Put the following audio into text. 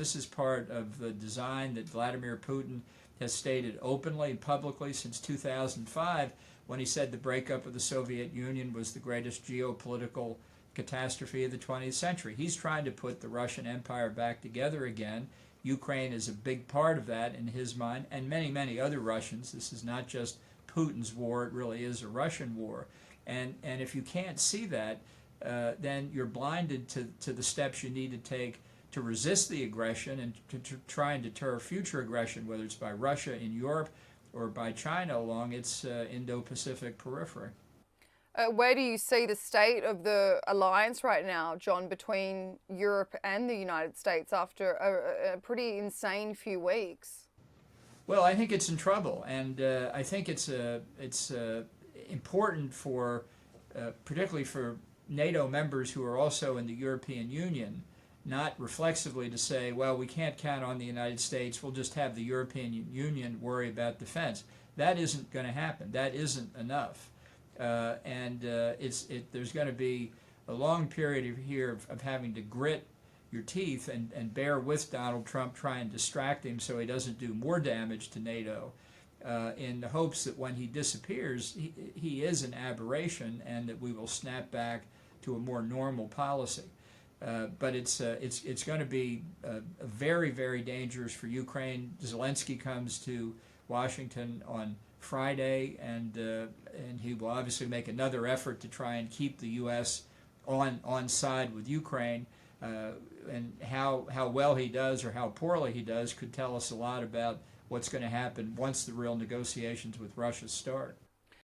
This is part of the design that Vladimir Putin has stated openly and publicly since 2005, when he said the breakup of the Soviet Union was the greatest geopolitical catastrophe of the 20th century. He's trying to put the Russian Empire back together again. Ukraine is a big part of that in his mind, and many, many other Russians. This is not just Putin's war, it really is a Russian war. And if you can't see that, then you're blinded to the steps you need to take to resist the aggression and to try and deter future aggression, whether it's by Russia in Europe or by China along its Indo-Pacific periphery. Where do you see the state of the alliance right now, John, between Europe and the United States after a pretty insane few weeks? Well, I think it's in trouble, and I think it's important for, particularly for NATO members who are also in the European Union, not reflexively to say, well, we can't count on the United States, we'll just have the European Union worry about defense. That isn't going to happen. That isn't enough. There's going to be a long period here of having to grit your teeth and bear with Donald Trump, try and distract him so he doesn't do more damage to NATO, in the hopes that when he disappears, he is an aberration and that we will snap back to a more normal policy. But it's going to be very, very dangerous for Ukraine. Zelensky comes to Washington on Friday, and he will obviously make another effort to try and keep the U.S. on side with Ukraine. And how well he does or how poorly he does could tell us a lot about what's going to happen once the real negotiations with Russia start.